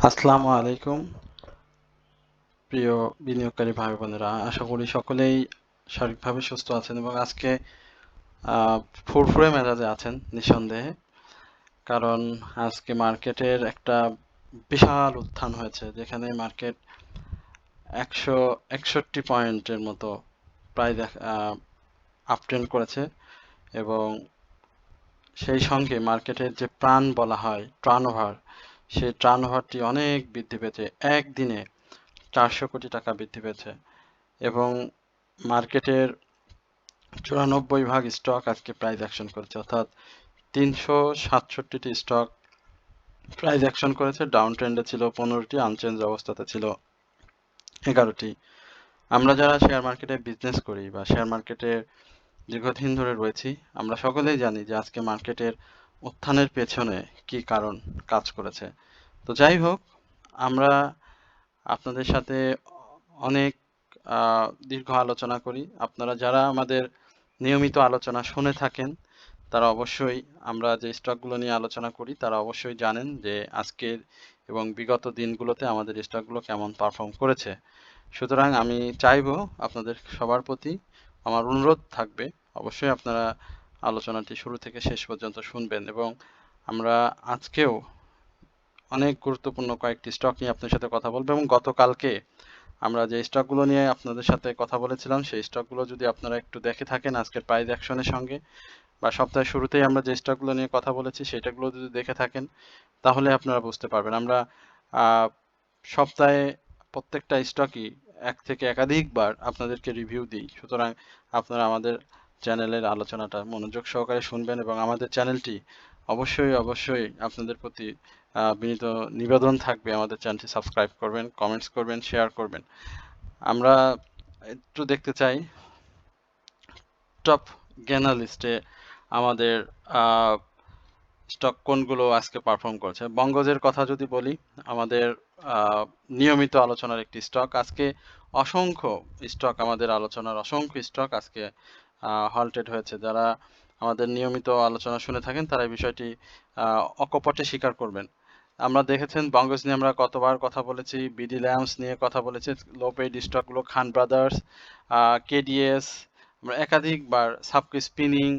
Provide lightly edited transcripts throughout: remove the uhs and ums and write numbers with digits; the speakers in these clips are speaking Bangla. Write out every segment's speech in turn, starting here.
আসসালামু আলাইকুম প্রিয় বিনিয়োগকারী ভাই বোনেরা, আশা করি সকলেই শারীরিকভাবে সুস্থ আছেন এবং আজকে ফুরফুরে মেজাজে আছেন নিঃসন্দেহে। কারণ আজকে মার্কেটের একটা বিশাল উত্থান হয়েছে, যেখানে মার্কেট 161 পয়েন্টের মতো প্রায় আপট্রেন্ড করেছে এবং সেই সঙ্গে মার্কেটের যে প্রাণ বলা হয় টার্নওভার, সেই টার্নওভারটি অনেক বৃদ্ধি পেয়েছে। একদিনে 400 কোটি টাকা বৃদ্ধি পেয়েছে এবং মার্কেটের 94% স্টক আজকে প্রাইস অ্যাকশন করেছে, অর্থাৎ 367টি স্টক প্রাইস অ্যাকশন করেছে। ডাউন ট্রেন্ডে ছিল 15টি, আনচেঞ্জ অবস্থাতে ছিল 11টি। আমরা যারা শেয়ার মার্কেটে বিজনেস করি বা শেয়ার মার্কেটে দীর্ঘদিন ধরে রয়েছি, আমরা সকলেই জানি যে আজকে মার্কেটের উত্থানের পেছনে কি কারণ কাজ করেছে। তো যাই হোক, আমরা আপনাদের সাথে অনেক দীর্ঘ আলোচনা করি। আপনারা যারা আমাদের নিয়মিত আলোচনা শুনে থাকেন, তারা অবশ্যই আমরা যে স্টকগুলো নিয়ে আলোচনা করি তারা অবশ্যই জানেন যে আজকের এবং বিগত দিনগুলোতে আমাদের স্টকগুলো কেমন পারফর্ম করেছে। সুতরাং আমি চাইবো আপনাদের সবার প্রতি আমার অনুরোধ থাকবে, অবশ্যই আপনারা আলোচনাটি শুরু থেকে শেষ পর্যন্ত শুনবেন এবং আমরা আজকেও অনেক গুরুত্বপূর্ণ কয়েকটি স্টক নিয়ে আপনার সাথে কথা বলবো এবং গতকালকে আমরা যে স্টকগুলো নিয়ে আপনাদের সাথে কথা বলেছিলাম সেই স্টকগুলো যদি আপনারা একটু দেখে থাকেন আজকের প্রাইস অ্যাকশনের সঙ্গে, বা সপ্তাহের শুরুতেই আমরা যে স্টকগুলো নিয়ে কথা বলেছি সেটাগুলো যদি দেখে থাকেন, তাহলে আপনারা বুঝতে পারবেন। আমরা সপ্তাহে প্রত্যেকটা স্টকই এক থেকে একাধিকবার আপনাদেরকে রিভিউ দিই। সুতরাং আপনারা আমাদের চ্যানেলের আলোচনাটা মনোযোগ সহকারে শুনবেন এবং আমাদের চ্যানেলটি অবশ্যই আপনাদের প্রতি বিনীত নিবেদন থাকবে, আমাদের চ্যানেলটি সাবস্ক্রাইব করবেন, কমেন্টস করবেন, শেয়ার করবেন। আমরা একটু দেখতে চাই টপ গেনার লিস্টে আমাদের স্টক কোনগুলো আজকে পারফর্ম করছে। বঙ্গজের কথা যদি বলি, আমাদের নিয়মিত আলোচনার একটি স্টক, আজকে অসংখ্য স্টক, আমাদের আলোচনার অসংখ্য স্টক আজকে হল্টেড হয়েছে। যারা আমাদের নিয়মিত আলোচনা শুনে থাকেন তারা এই বিষয়টি অকপটে স্বীকার করবেন। আমরা দেখেছেন বঙ্গজ নিয়ে আমরা কতবার কথা বলেছি, বিডি ল্যাম্পস নিয়ে কথা বলেছি, লো পেইড স্টকগুলো খান ব্রাদার্স, কেডিএস, আমরা একাধিকবার সাবকি স্পিনিং,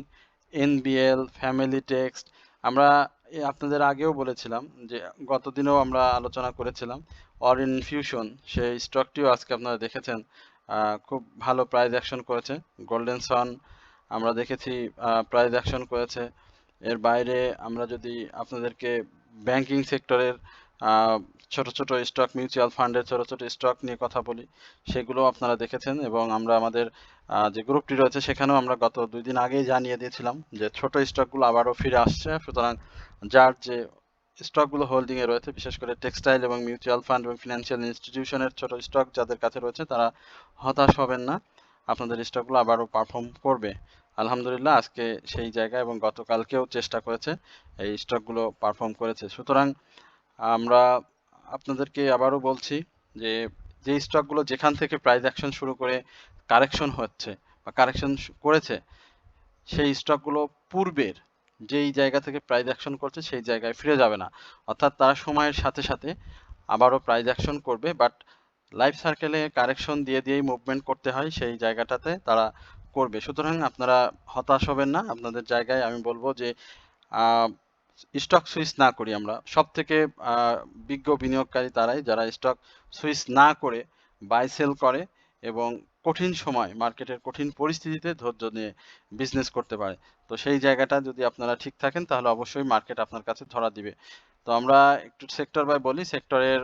এনবিএল, ফ্যামিলি টেক্সট, আমরা আপনাদের আগেও বলেছিলাম যে গতদিনেও আমরা আলোচনা করেছিলাম অরিন ফিউশন, সেই স্টকটিও আজকে আপনারা দেখেছেন খুব ভালো প্রাইস অ্যাকশন করেছে। গোল্ডেন সান আমরা দেখেছি প্রাইস অ্যাকশন করেছে। এর বাইরে আমরা যদি আপনাদেরকে ব্যাংকিং সেক্টরের ছোট ছোট স্টক, মিউচুয়াল ফান্ডের ছোট ছোট স্টক নিয়ে কথা বলি, সেগুলো আপনারা দেখেছেন এবং আমরা আমাদের যে গ্রুপটি রয়েছে সেখানেও আমরা গত 2 দিন আগেই জানিয়ে দিয়েছিলাম যে ছোট স্টকগুলো আবারও ফিরে আসছে। সুতরাং যার যে স্টকগুলো হোল্ডিংয়ে রয়েছে, বিশেষ করে টেক্সটাইল এবং মিউচুয়াল ফান্ড এবং ফিনান্সিয়াল ইনস্টিটিউশনের ছোট স্টক যাদের কাছে রয়েছে, তারা হতাশ হবেন না, আপনাদের স্টকগুলো আবারও পারফর্ম করবে। আলহামদুলিল্লাহ আজকে সেই জায়গা এবং গতকালকেও চেষ্টা করেছে, এই স্টকগুলো পারফর্ম করেছে। সুতরাং আমরা আপনাদেরকে আবারও বলছি যে যে স্টকগুলো যেখান থেকে প্রাইস অ্যাকশন শুরু করে কারেকশন হচ্ছে বা কারেকশন করেছে, সেই স্টকগুলো পূর্বের যেই জায়গা থেকে প্রাইস অ্যাকশন করছে সেই জায়গায় ফিরে যাবে না, অর্থাৎ তারা সময়ের সাথে সাথে আবারও প্রাইস অ্যাকশন করবে, বাট লাইফ সার্কেলে কারেকশন দিয়ে দিয়েই মুভমেন্ট করতে হয়, সেই জায়গাটাতে তারা করবে। সুতরাং আপনারা হতাশ হবেন না, আপনাদের জায়গায় আমি বলবো যে স্টক সুইচ না করি আমরা। সব থেকে বিজ্ঞ বিনিয়োগকারী তারাই যারা স্টক সুইচ না করে বাই সেল করে এবং কঠিন সময়, মার্কেটের কঠিন পরিস্থিতিতে ধৈর্য নিয়ে বিজনেস করতে পারে। তো সেই জায়গাটা যদি আপনারা ঠিক থাকেন তাহলে অবশ্যই মার্কেট আপনার কাছে ধরা দিবে। তো আমরা একটু সেক্টর বাই বলি, সেক্টরের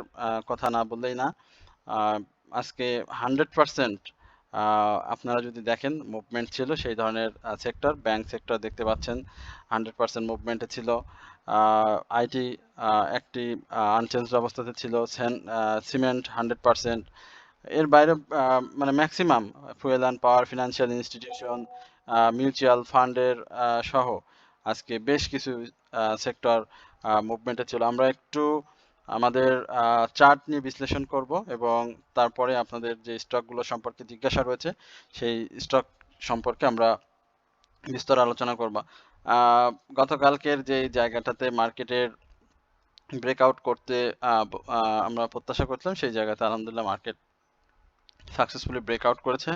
কথা না বললেই না। আজকে 100% আপনারা যদি দেখেন মুভমেন্ট ছিল সেই ধরনের সেক্টর, ব্যাংক সেক্টর দেখতে পাচ্ছেন 100% মুভমেন্টে ছিল। আইটি একটি আনচেঞ্জ অবস্থাতে ছিল। সিমেন্ট 100%। এর বাইরে মানে maximum fuel and power, financial institution, mutual ফান্ডের সহ আজকে বেশ কিছু সেক্টর মুভমেন্টে ছিল। আমরা একটু আমাদের চার্ট নিয়ে বিশ্লেষণ করব এবং তারপরে আপনাদের যে স্টকগুলো সম্পর্কে জিজ্ঞাসা রয়েছে সেই স্টক সম্পর্কে আমরা বিস্তর আলোচনা করব। গতকালকের যে জায়গাটাতে মার্কেটের ব্রেকআউট করতে আমরা প্রত্যাশা করছিলাম, সেই জায়গাতে আলহামদুলিল্লাহ মার্কেট সাকসেসফুলি ব্রেকআউট করেছে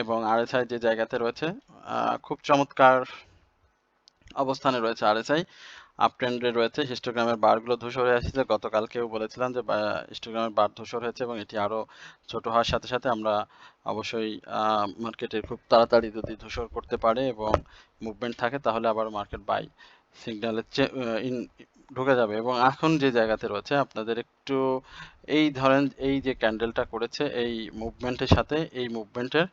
এবং আরএসআই যে জায়গাতে রয়েছে খুব চমৎকার অবস্থানে রয়েছে। আরএসআই আপ ট্রেন্ডে রয়েছে। হিস্টোগ্রামের বারগুলো ধূসর হয়ে আসছে। গতকালকেও বলেছিলাম যে হিস্টোগ্রামের বার ধূসর হয়েছে এবং এটি আরও ছোট হওয়ার সাথে সাথে আমরা অবশ্যই মার্কেটে খুব তাড়াতাড়ি যদি ধূসর করতে পারে এবং মুভমেন্ট থাকে তাহলে আবার মার্কেট বাই সিগন্যালে ঢুকে যাবে। এবং এখন যে জায়গাতে রয়েছে আপনাদের একটু এই ধরেন এই যে ক্যান্ডেলটা করেছে এই মুভমেন্টের সাথে এই মুভমেন্টের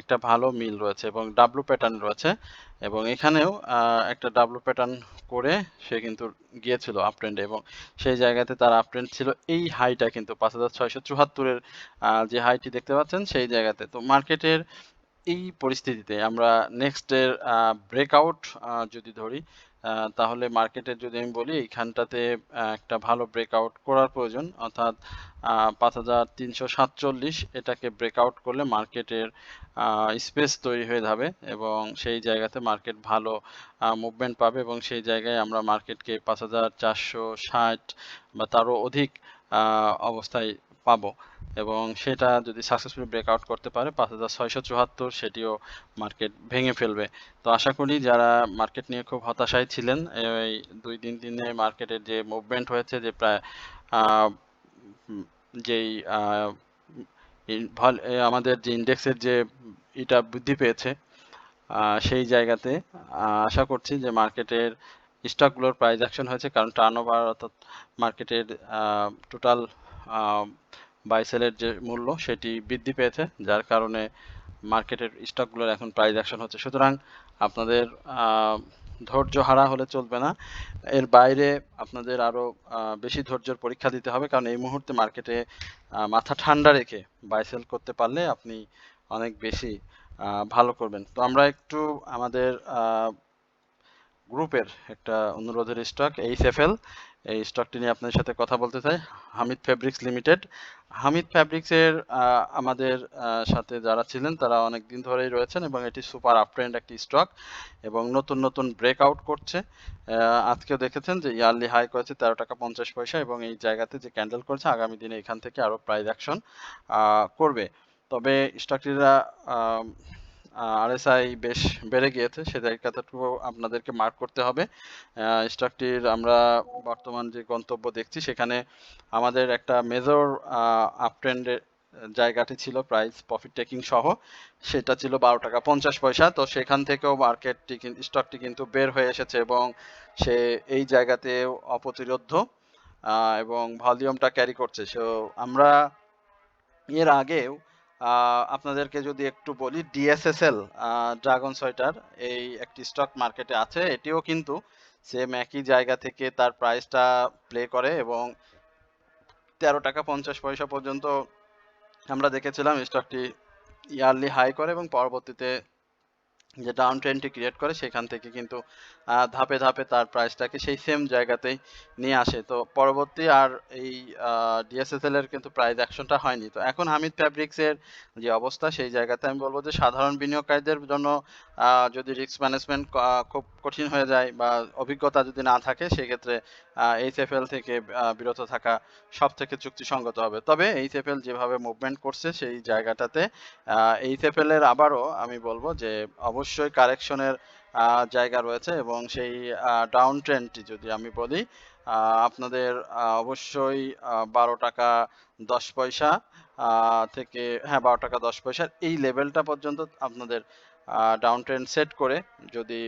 একটা ভালো মিল রয়েছে এবং ডাব্লু প্যাটার্ন রয়েছে এবং এখানেও একটা ডাব্লু প্যাটার্ন করে সে কিন্তু গিয়েছিল আপ ট্রেন্ডে এবং সেই জায়গাতে তার আপ ট্রেন্ড ছিল এই হাইটা কিন্তু 5674-এর যে হাইটি দেখতে পাচ্ছেন সেই জায়গাতে। তো মার্কেটের এই পরিস্থিতিতে আমরা নেক্সট এর ব্রেকআউট যদি ধরি তাহলে মার্কেটের যদি আমি বলি এইখানটাতে একটা ভালো ব্রেকআউট করার প্রয়োজন, অর্থাৎ 5347 এটাকে ব্রেকআউট করলে মার্কেটের স্পেস তৈরি হয়ে যাবে এবং সেই জায়গাতে মার্কেট ভালো মুভমেন্ট পাবে এবং সেই জায়গায় আমরা মার্কেটকে 5460 বা তারও অধিক অবস্থায় পাবো এবং সেটা যদি সাকসেসফুলি ব্রেকআউট করতে পারে 5674 সেটিও মার্কেট ভেঙে ফেলবে। তো আশা করি যারা মার্কেট নিয়ে খুব হতাশায় ছিলেন এই 2-3 দিনে মার্কেটের যে মুভমেন্ট হয়েছে যে প্রায় যেই আমাদের যে ইন্ডেক্সের যে এটা বৃদ্ধি পেয়েছে সেই জায়গাতে আশা করছি যে মার্কেটের স্টকগুলোর প্রাইস অ্যাকশন হয়েছে, কারণ টার্নওভার অর্থাৎ মার্কেটের টোটাল বাই সেলের যে মূল্য সেটি বৃদ্ধি পেয়েছে, যার কারণে মার্কেটের স্টকগুলোর এখন প্রাইস অ্যাকশন হচ্ছে। সুতরাং আপনাদের ধৈর্য হারা হলে চলবে না, এর বাইরে আপনাদের আরও বেশি ধৈর্যের পরীক্ষা দিতে হবে, কারণ এই মুহূর্তে মার্কেটে মাথা ঠান্ডা রেখে বাই সেল করতে পারলে আপনি অনেক বেশি ভালো করবেন। তো আমরা একটু আমাদের গ্রুপের একটা অনুরোধের স্টক এইচএফএল, এই স্টকটি নিয়ে আপনাদের সাথে কথা বলতে চাই। Hamid fabrics limited. হামিদ ফেব্রিক্সের আমাদের সাথে যারা ছিলেন তারা অনেক দিন ধরেই রয়েছেন এবং এটি সুপার আপট্রেন্ড একটি স্টক এবং নতুন নতুন ব্রেকআউট করছে। আজকেও দেখেছেন যে ইয়ারলি হাই করেছে 13 টাকা 50 পয়সা এবং এই জায়গাতে যে ক্যান্ডেল করেছে আগামী দিনে এখান থেকে আরও প্রাইস অ্যাকশন করবে। তবে স্টকটিরা আরএসআই বেশ বেড়ে গিয়েছে, সে জায়গাটাটুকু আপনাদেরকে মার্ক করতে হবে। স্টকটির আমরা বর্তমান যে গন্তব্য দেখছি সেখানে আমাদের একটা মেজর আপট্রেন্ডের জায়গাটি ছিল প্রাইস প্রফিট টেকিং সহ, সেটা ছিল 12 টাকা 50 পয়সা। তো সেখান থেকেও মার্কেটটি স্টকটি কিন্তু বের হয়ে এসেছে এবং সে এই জায়গাতে অপ্রতিরোধ্য এবং ভলিউমটা ক্যারি করছে। সো আমরা এর আগেও আপনাদেরকে যদি একটু বলি ডিএসএসএল ড্রাগন সোয়েটার এই একটি স্টক মার্কেটে আছে, এটিও কিন্তু সেম একই জায়গা থেকে তার প্রাইসটা প্লে করে এবং 13 টাকা 50 পয়সা পর্যন্ত আমরা দেখেছিলাম স্টকটি ইয়ারলি হাই করে এবং পরবর্তীতে যে ডাউন ট্রেন্ডটি ক্রিয়েট করে সেখান থেকে কিন্তু ধাপে ধাপে তার প্রাইসটাকে সেই সেম জায়গাতেই নিয়ে আসে। তো পরবর্তী আর এই ডিএসএসএল এর কিন্তু প্রাইস অ্যাকশনটা হয়নি। তো এখন হামিদ ফ্যাব্রিক্সের যে অবস্থা সেই জায়গাতে আমি বলবো যে সাধারণ বিনিয়োগকারীদের জন্য যদি রিস্ক ম্যানেজমেন্ট খুব কঠিন হয়ে যায় বা অভিজ্ঞতা যদি না থাকে সেক্ষেত্রে এইচএফএল থেকে বিরত থাকা সব থেকে যুক্তিসঙ্গত হবে। তবে এইচএফএল যেভাবে মুভমেন্ট করছে সেই জায়গাটাতে এইচএফএল এর আবারও আমি বলবো যে অবশ্যই কারেকশনের জায়গা রয়েছে এবং সেই ডাউন ট্রেন্ডটি যদি আমি বলি আপনাদের অবশ্যই 12 টাকা 10 পয়সা থেকে, হ্যাঁ 12 টাকা 10 পয়সার এই লেভেলটা পর্যন্ত আপনাদের ডাউন ট্রেন্ড সেট করে যদি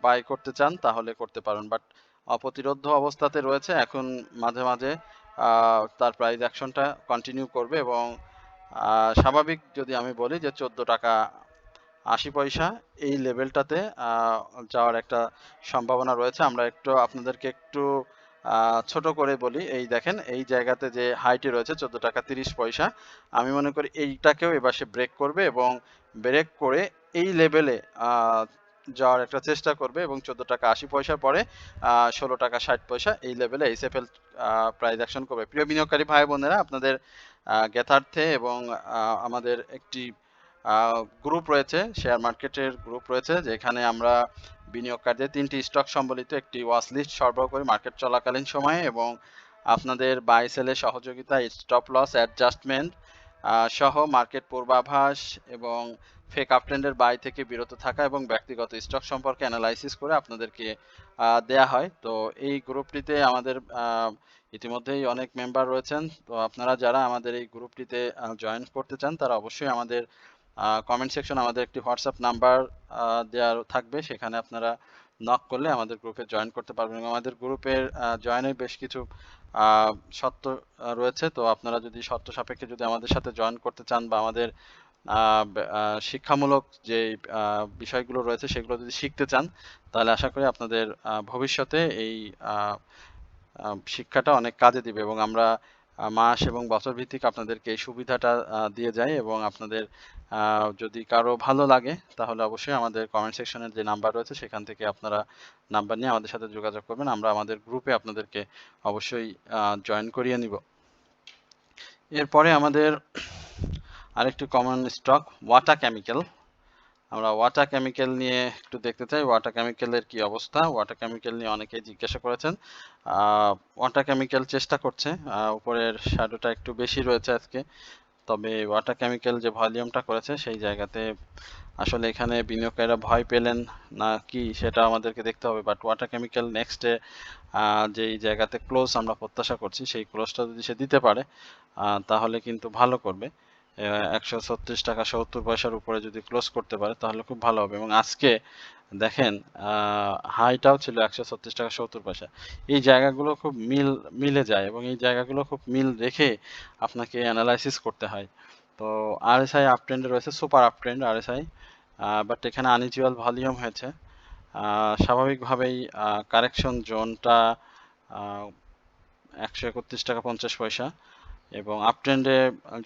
বাই করতে চান তাহলে করতে পারেন, বাট অপ্রতিরোধ্য অবস্থাতে রয়েছে এখন। মাঝে মাঝে তার প্রাইস অ্যাকশনটা কন্টিনিউ করবে এবং স্বাভাবিক যদি আমি বলি যে 14 টাকা 80 পয়সা এই লেভেলটাতে যাওয়ার একটা সম্ভাবনা রয়েছে। আমরা একটু আপনাদেরকে একটু ছোট করে বলি, এই দেখেন এই জায়গাতে যে হাইটি রয়েছে 14 টাকা 30 পয়সা, আমি মনে করি এইটাকেও এবার সে ব্রেক করবে এবং ব্রেক করে এই লেভেলে যাওয়ার একটা চেষ্টা করবে এবং 14 টাকা 80 পয়সার পরে 16 টাকা 60 পয়সা এই লেভেলে এইচএফএল প্রাইস অ্যাকশন করবে। প্রিয় বিনিয়োগকারী ভাই বোনেরা, আপনাদের জ্ঞাতার্থে এবং আমাদের একটি গ্রুপ রয়েছে, শেয়ার মার্কেটের গ্রুপ রয়েছে, যেখানে আমরা বিনিয়োগকারীদের 3টি স্টক সম্বলিত একটি ওয়াচ লিস্ট সরবরাহ করি মার্কেট চলাকালীন সময়ে, এবং আপনাদের বাই সেলের সহযোগিতা, স্টপ লস অ্যাডজাস্টমেন্ট সহ মার্কেট পূর্বাভাস এবং ফেক আপট্রেন্ডের বাই থেকে বিরত থাকা এবং ব্যক্তিগত স্টক সম্পর্কে অ্যানালাইসিস করে আপনাদেরকে দেয়া হয়। তো এই গ্রুপটিতে আমাদের ইতিমধ্যেই অনেক মেম্বার রয়েছেন। তো আপনারা যারা আমাদের এই গ্রুপটিতে জয়েন করতে চান তারা অবশ্যই আমাদের কমেন্ট সেকশন আমাদের একটি হোয়াটসঅ্যাপ নাম্বার দেওয়া থাকবে, সেখানে আপনারা নক করলে আমাদের গ্রুপে জয়েন করতে পারবেন। এবং আমাদের গ্রুপের জয়েনের বেশ কিছু শর্ত রয়েছে। তো আপনারা যদি শর্ত সাপেক্ষে যদি আমাদের সাথে জয়েন করতে চান বা আমাদের শিক্ষামূলক যে বিষয়গুলো রয়েছে সেগুলো যদি শিখতে চান, তাহলে আশা করি আপনাদের ভবিষ্যতে এই শিক্ষাটা অনেক কাজে দিবে। এবং আমরা মাস এবং বছর ভিত্তিক আপনাদেরকে এই সুবিধাটা দিয়ে যাই। এবং আপনাদের যদি কারো ভালো লাগে তাহলে অবশ্যই আমাদের কমেন্ট সেকশনের যে নাম্বার রয়েছে সেখান থেকে আপনারা নাম্বার নিয়ে আমাদের সাথে যোগাযোগ করবেন, আমরা আমাদের গ্রুপে আপনাদেরকে অবশ্যই জয়েন করিয়ে নিব। এরপরে আমাদের আরেকটি কমন স্টক ওয়াটা কেমিক্যাল। আমরা ওয়াটা কেমিক্যাল নিয়ে একটু দেখতে চাই ওয়াটা কেমিক্যালের কি অবস্থা। ওয়াটা কেমিক্যাল নিয়ে অনেকেই জিজ্ঞাসা করেছেন। ওয়াটা কেমিক্যাল চেষ্টা করছে, উপরের শ্যাডোটা একটু বেশি রয়েছে আজকে, তবে ওয়াটা কেমিক্যাল যে ভলিউমটা করেছে সেই জায়গাতে আসলে এখানে বিনিয়োগকারীরা ভয় পেলেন না কি সেটা আমাদেরকে দেখতে হবে। বাট ওয়াটা কেমিক্যাল নেক্সটে যেই জায়গাতে ক্লোজ আমরা প্রত্যাশা করছি সেই ক্লোজটা যদি সে দিতে পারে তাহলে কিন্তু ভালো করবে। 136 টাকা 70 পয়সার উপরে যদি ক্লোজ করতে পারে তাহলে খুব ভালো হবে। এবং আজকে দেখেন হাইটাও ছিল 136 টাকা 70 পয়সা। এই জায়গাগুলো খুব মিলে যায় এবং এই জায়গাগুলো খুব মিল রেখে আপনাকে অ্যানালাইসিস করতে হয়। তো আরএসআই আপ ট্রেন্ডে রয়েছে, super up trend RSI, but এখানে আনইউজুয়াল ভলিউম হয়েছে। স্বাভাবিকভাবেই কারেকশন জোনটা 131 টাকা 50 পয়সা, এবং আপ ট্রেন্ডে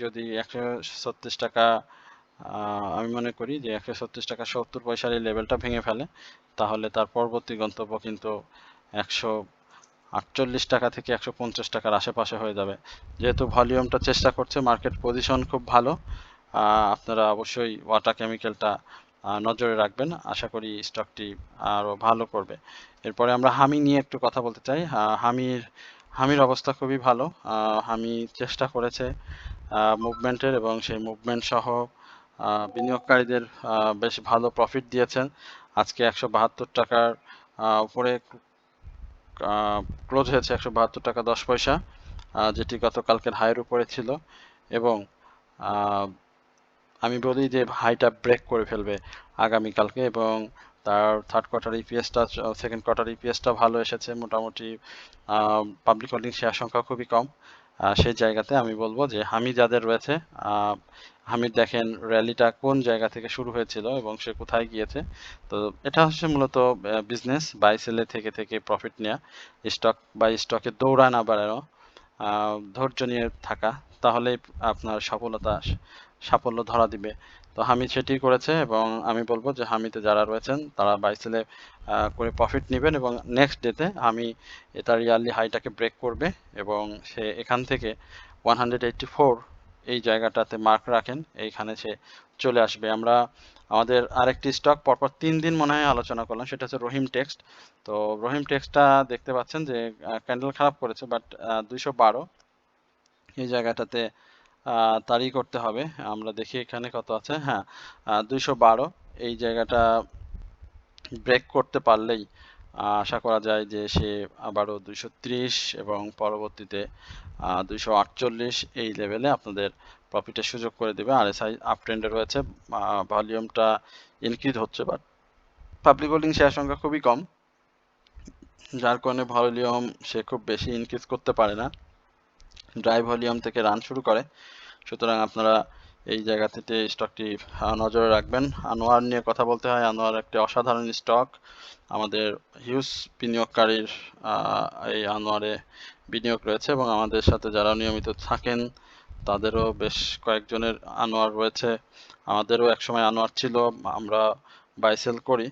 যদি 136 টাকা আমি মনে করি যে 136 টাকা 70 পয়সার এই লেভেলটা ভেঙে ফেলে তাহলে তার পরবর্তী গন্তব্য কিন্তু 148 টাকা থেকে 150 টাকার আশেপাশে হয়ে যাবে। যেহেতু ভলিউমটা চেষ্টা করছে, মার্কেট পজিশন খুব ভালো, আপনারা অবশ্যই ওয়াটা কেমিক্যালটা নজরে রাখবেন। আশা করি স্টকটি আরও ভালো করবে। এরপরে আমরা হামি নিয়ে একটু কথা বলতে চাই। হামির অবস্থা খুবই ভালো। হামি চেষ্টা করেছে মুভমেন্টের এবং সেই মুভমেন্ট সহ বিনিয়োগকারীদের বেশ ভালো প্রফিট দিয়েছেন। আজকে 172 টাকার উপরে ক্লোজ হয়েছে, 172 টাকা 10 পয়সা, যেটি গতকালকের হাইয়ের উপরে ছিল। এবং আমি বলি যে হাইটা ব্রেক করে ফেলবে আগামীকালকে, এবং তার থার্ড কোয়ার্টার ইপিএসটা সেকেন্ড কোয়ার্টার ইপিএসটা ভালো এসেছে। মোটামুটি পাবলিক হোল্ডিং শেয়ার সংখ্যা খুবই কম। সেই জায়গাতে আমি বলবো যে হামি যাদের রয়েছে, হামির দেখেন র্যালিটা কোন জায়গা থেকে শুরু হয়েছিল এবং সে কোথায় গিয়েছে। তো এটা হচ্ছে মূলত বিজনেস, বাই সেলে থেকে থেকে প্রফিট নেওয়া, স্টক বাই স্টকে দৌড়া না বাড়ানো, ধৈর্য নিয়ে থাকা, তাহলেই আপনার সাফল্য ধরা দিবে। তো হামি সেটি করেছে এবং আমি বলবো যে হামিতে যারা রয়েছেন তারা বাই সেলে করে প্রফিট নেবেন এবং নেক্সট ডেতে হামি তার ইয়ারলি হাইটাকে ব্রেক করবে এবং সে এখান থেকে 184 এই জায়গাটাতে মার্ক রাখেন, এইখানে সে চলে আসবে। আমরা আমাদের আরেকটি স্টক পরপর 3 দিন মনে হয় আলোচনা করলাম, সেটা হচ্ছে রহিম টেক্সট। তো রহিম টেক্সটটা দেখতে পাচ্ছেন যে ক্যান্ডেল খারাপ করেছে, বাট 212 এই জায়গাটাতে তারই করতে হবে। আমরা দেখি এখানে কত আছে, হ্যাঁ 212 এই জায়গাটা ব্রেক করতে পারলেই আশা করা যায় যে সে আবারও 230 এবং পরবর্তীতে 248 এই লেভেলে আপনাদের প্রফিটের সুযোগ করে দেবে। আরএসআই আপ ট্রেন্ডে রয়েছে, ভলিউমটা ইনক্রিজ হচ্ছে, বাট পাবলিক হোল্ডিং শেয়ার সংখ্যা খুবই কম, যার কারণে ভলিউম সে খুব বেশি ইনক্রিজ করতে পারে না, ড্রাই ভলিউম থেকে রান শুরু করে। সুতরাং আপনারা এই জায়গা থেকে স্টকটি নজরে রাখবেন। আনোয়ার নিয়ে কথা বলতে হয়, আনোয়ার একটি অসাধারণ স্টক, আমাদের হিউজ বিনিয়োগকারীর এই আনোয়ারে বিনিয়োগ রয়েছে এবং আমাদের সাথে যারা নিয়মিত থাকেন তাদেরও বেশ কয়েকজনের আনোয়ার রয়েছে। আমাদেরও একসময় আনোয়ার ছিল, আমরা বাই সেল করি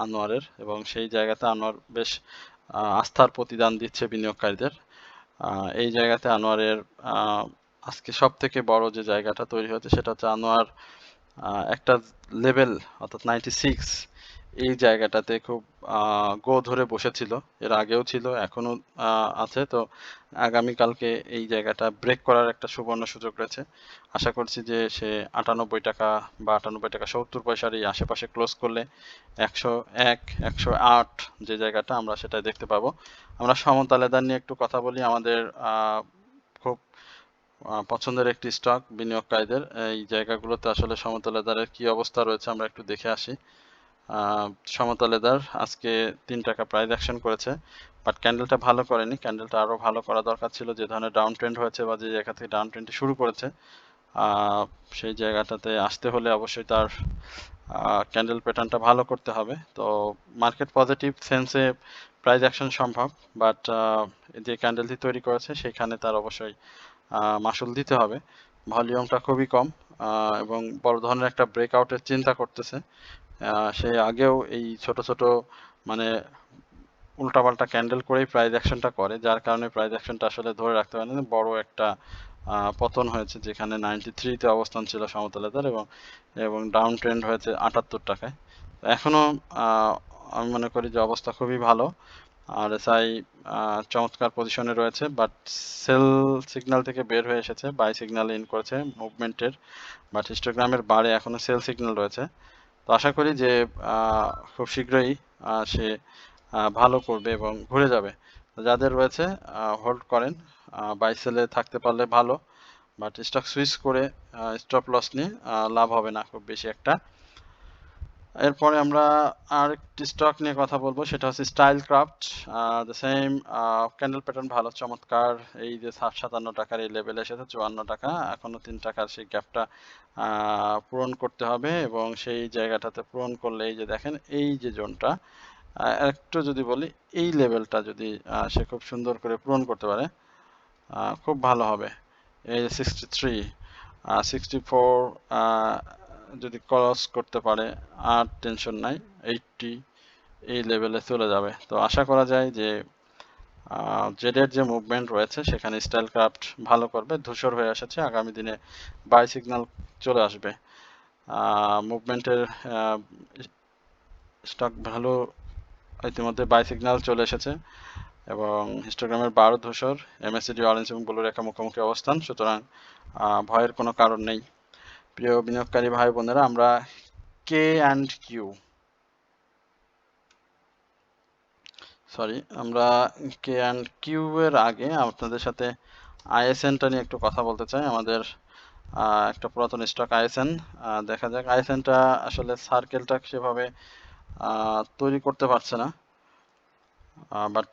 আনোয়ারের, এবং সেই জায়গাতে আনোয়ার বেশ আস্থার প্রতিদান দিচ্ছে বিনিয়োগকারীদের। এই জায়গাতে আনোয়ারের আজকে সব থেকে বড় যে জায়গাটা তৈরি হয়েছে সেটা হচ্ছে আনোয়ার একটা লেভেল অর্থাৎ 96 এই জায়গাটাতে খুব গো ধরে বসেছিল, এর আগেও ছিল, এখনো আছে। তো আগামীকালকে এই জায়গাটা ব্রেক করার একটা সুবর্ণ সুযোগ রয়েছে। আশা করছি যে সে 98 টাকা বা 98 টাকা 70 পয়সার এই আশেপাশে ক্লোজ করলে 101 108 যে জায়গাটা আমরা সেটা দেখতে পাবো। আমরা সমতা লেদার নিয়ে একটু কথা বলি। আমাদের খুব পছন্দের একটি স্টক বিনিয়োগকারীদের। এই জায়গাগুলোতে আসলে সমতা লেদারের কি অবস্থা রয়েছে আমরা একটু দেখে আসি। সমতা লেদার আজকে 3 টাকা প্রাইস অ্যাকশন করেছে, বাট ক্যান্ডেলটা ভালো করেনি। ক্যান্ডেলটা আরো ভালো করা দরকার ছিল। যে ধরনের ডাউন ট্রেন্ড হয়েছে বা যে জায়গা থেকে ডাউন ট্রেন্ডটি শুরু করেছে, সেই জায়গাটাতে আসতে হলে অবশ্যই তার ক্যান্ডেল প্যাটার্নটা ভালো করতে হবে। তো মার্কেট পজিটিভ সেন্সে প্রাইস অ্যাকশন সম্ভব, বাট যে ক্যান্ডেলটি তৈরি করেছে সেখানে তার অবশ্যই মাসুল দিতে হবে। ভলিউমটা খুবই কম এবং বড় ধরনের একটা ব্রেকআউটের চিন্তা করতেছে। সে আগেও এই ছোট ছোট মানে উল্টাপাল্টা ক্যান্ডেল করেই প্রাইস অ্যাকশনটা করে, যার কারণে প্রাইস অ্যাকশনটা আসলে ধরে রাখতে পারে না। বড় একটা পতন হয়েছে, যেখানে 93-তে অবস্থান ছিল সমতলেদার এবং এবং ডাউন ট্রেন্ড হয়েছে 78 টাকায়। এখনো আমি মনে করি যে অবস্থা খুবই ভালো। আর এসআই চমৎকার পজিশনে রয়েছে, বাট সেল সিগন্যাল থেকে বের হয়ে এসেছে, বাই সিগন্যাল ইন করেছে মুভমেন্টের, বাট হিস্টোগ্রামের বারে এখনো সেল সিগন্যাল রয়েছে। তো আশা করি যে খুব শীঘ্রই সে ভালো করবে এবং ঘুরে যাবে। যাদের রয়েছে হোল্ড করেন, বাই সেলে থাকতে পারলে ভালো, বাট স্টক সুইচ করে স্টপ লস নিয়ে লাভ হবে না খুব বেশি একটা। এরপরে আমরা আরেকটি স্টক নিয়ে কথা বলবো, সেটা হচ্ছে style craft. The same candle pattern ভালো, চমৎকার। এই যে 57 টাকার এই লেভেলে এসেছে 54 টাকা, এখনো 3 টাকার সেই গ্যাপটা পূরণ করতে হবে এবং সেই জায়গাটাতে পূরণ করলে এই যে দেখেন এই যে জোনটা, একটু যদি বলি এই লেভেলটা যদি সে খুব সুন্দর করে পূরণ করতে পারে খুব ভালো হবে। এই যে 63 64 যদি ক্রস করতে পারে আর টেনশন নাই, 80 এই লেভেলে চলে যাবে। তো আশা করা যায় যে জেডের যে মুভমেন্ট রয়েছে সেখানে স্টাইল ক্রাফট ভালো করবে, ধূসর হয়ে এসেছে, আগামী দিনে বাই সিগন্যাল চলে আসবে। মুভমেন্টের স্টক ভালো, ইতিমধ্যে বাই সিগন্যাল চলে এসেছে এবং হিস্টোগ্রামের 12 ধূসর, এমএসসিডি অরেঞ্জ এবং ব্লু রেখা মুখোমুখি অবস্থান, সুতরাং ভয়ের কোনো কারণ নেই। প্রিয় বিনিয়োগকারী ভাই বোনেরা, আমরা আমরা কে অ্যান্ড কিউ এর আগে আপনাদের সাথে আইএসএনটা নিয়ে একটু কথা বলতে চাই। আমাদের একটা পুরাতন স্টক আইএসএন, দেখা যাক আইএসএনটা আসলে সার্কেলটা সেভাবে তৈরি করতে পারছে না, বাট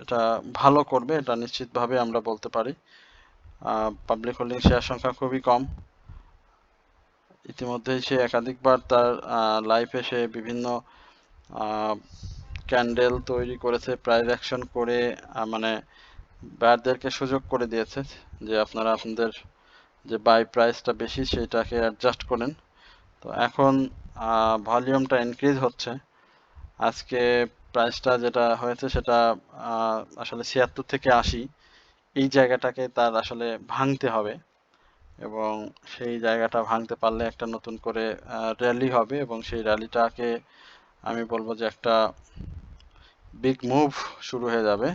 এটা ভালো করবে, এটা নিশ্চিতভাবে আমরা বলতে পারি। পাবলিক হোল্ডিং শেয়ার সংখ্যা খুবই কম। ইতিমধ্যেই সে একাধিকবার তার লাইফে সে বিভিন্ন ক্যান্ডেল তৈরি করেছে, প্রাইস অ্যাকশন করে মানে বায়ারদেরকে সুযোগ করে দিয়েছে যে আপনারা আপনাদের যে বাই প্রাইসটা বেশি সেটাকে অ্যাডজাস্ট করেন। তো এখন ভলিউমটা ইনক্রিজ হচ্ছে। আজকে প্রাইসটা যেটা হয়েছে সেটা আসলে 76 থেকে 80 এই জায়গাটাকে তার আসলে ভাঙতে হবে এবং সেই জায়গাটা ভাঙতে পারলে একটা নতুন করে র্যালি হবে এবং সেই র্যালিটাকে আমি বলবো যে একটা বিগ মুভ শুরু হয়ে যাবে।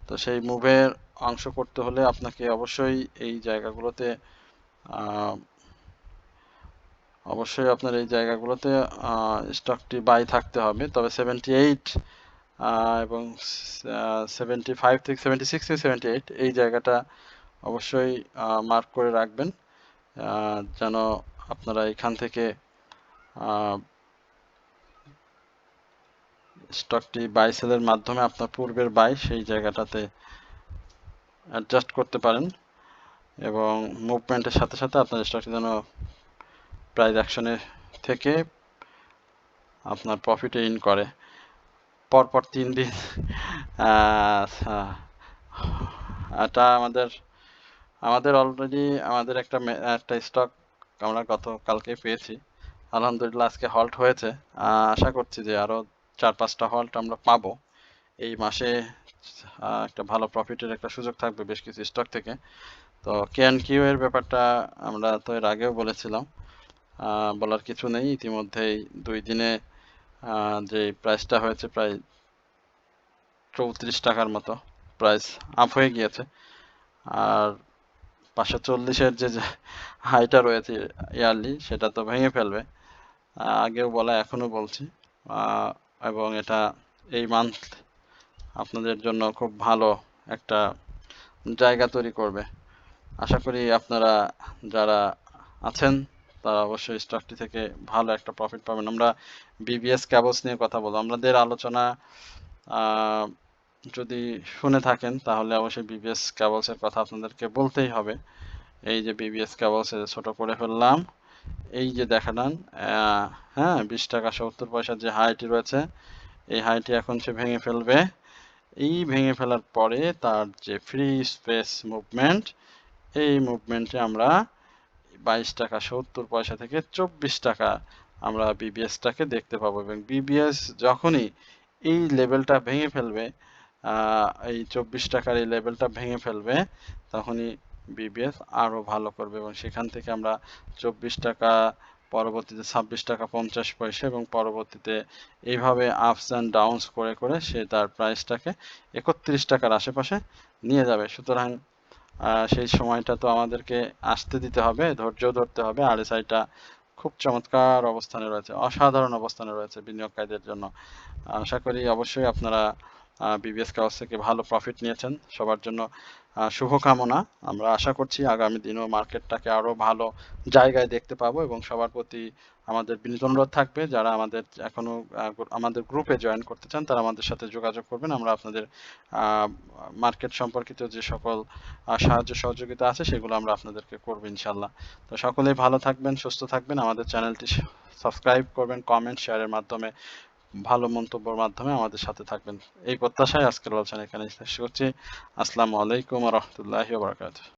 তো সেই মুভের অংশ করতে হলে আপনাকে অবশ্যই এই জায়গাগুলোতে আপনার এই জায়গাগুলোতে স্টকটি বাই থাকতে হবে। তবে 78 এবং 75 থেকে 76 থেকে 78 এই জায়গাটা অবশ্যই মার্ক করে রাখবেন, যেন আপনারা এখান থেকে স্টকটি বাই সেলের মাধ্যমে আপনার পূর্বের বাই সেই জায়গাটাতে অ্যাডজাস্ট করতে পারেন এবং মুভমেন্টের সাথে সাথে আপনার স্টকটি যেন প্রাইস অ্যাকশনে থেকে আপনার প্রফিটে ইন করে। পরপর 3 দিন এটা আমাদের অলরেডি আমাদের একটা স্টক আমরা গতকালকে পেয়েছি, আলহামদুলিল্লাহ আজকে হল্ট হয়েছে। আশা করছি যে আরও 4-5টা হল্ট আমরা পাবো এই মাসে। একটা ভালো প্রফিটের একটা সুযোগ থাকবে বেশ কিছু স্টক থেকে। তো কে অ্যান্ড কিউ এর ব্যাপারটা আমরা তো এর আগেও বলেছিলাম, বলার কিছু নেই। ইতিমধ্যেই 2 দিনে যে প্রাইসটা হয়েছে প্রায় 34 টাকার মতো প্রাইস আপ হয়ে গিয়েছে। আর 540-এর যে হাইটা রয়েছে ইয়ারলি, সেটা তো ভেঙে ফেলবে। আগেও বলা, এখনো বলছি। এবং এটা এই মান্থ আপনাদের জন্য খুব ভালো একটা জায়গা তৈরি করবে। আশা করি আপনারা যারা আছেন তারা অবশ্যই স্টকটি থেকে ভালো একটা প্রফিট পাবেন। আমরা বিবিএস ক্যাবলস নিয়ে কথা বলবো। আমাদের আলোচনা যদি শুনে থাকেন তাহলে অবশ্যই বিবিএস ক্যাবলসের কথা আপনাদেরকে বলতেই হবে। এই যে বিবিএস ক্যাবলস ছোট করে ফেললাম, এই যে দেখালাম, হ্যাঁ 20 টাকা 70 পয়সার যে হাইটি রয়েছে, এই হাইটি এখন সে ভেঙে ফেলবে। এই ভেঙে ফেলার পরে তার যে ফ্রি স্পেস মুভমেন্ট, এই মুভমেন্টে আমরা 22 টাকা 70 পয়সা থেকে 24 টাকা আমরা বিবিএসটাকে দেখতে পাবো। এবং বিবিএস যখনই এই লেভেলটা ভেঙে ফেলবে, এই 24 টাকার এই লেভেলটা ভেঙে ফেলবে, তখনই বিবিএস আরো ভালো করবে এবং সেখান থেকে আমরা 24 টাকা, পরবর্তীতে 26 টাকা 50 পয়সা এবং পরবর্তীতে এইভাবে আপস অ্যান্ড ডাউনস করে করে সে তার প্রাইসটাকে 31 টাকার আশেপাশে নিয়ে যাবে। সুতরাং সেই সময়টা তো আমাদেরকে আসতে দিতে হবে, ধৈর্য ধরতে হবে। আরএসআইটা খুব চমৎকার অবস্থানে রয়েছে, অসাধারণ অবস্থানে রয়েছে বিনিয়োগকারীদের জন্য। আশা করি অবশ্যই আপনারা বিবিএস কাগজ থেকে ভালো প্রফিট নিয়েছেন। সবার জন্য শুভকামনা। আমরা আশা করছি আগামী দিনেও মার্কেটটাকে আরো ভালো জায়গায় দেখতে পাবো এবং সবার প্রতি আমাদের বিনীত অনুরোধ থাকবে, যারা আমাদের এখনো আমাদের গ্রুপে জয়েন করতে চান তারা আমাদের সাথে যোগাযোগ করবেন। আমরা আপনাদের মার্কেট সম্পর্কিত যে সকল সাহায্য সহযোগিতা আছে সেগুলো আমরা আপনাদেরকে করবো ইনশাল্লাহ। তো সকলেই ভালো থাকবেন, সুস্থ থাকবেন। আমাদের চ্যানেলটি সাবস্ক্রাইব করবেন, কমেন্ট শেয়ারের মাধ্যমে, ভালো মন্তব্যের মাধ্যমে আমাদের সাথে থাকবেন। এই প্রত্যাশায় আজকের আলোচনা এখানে শেষ করছি। আসসালামু আলাইকুম ওয়া রাহমাতুল্লাহি ওয়া বারাকাতুহু।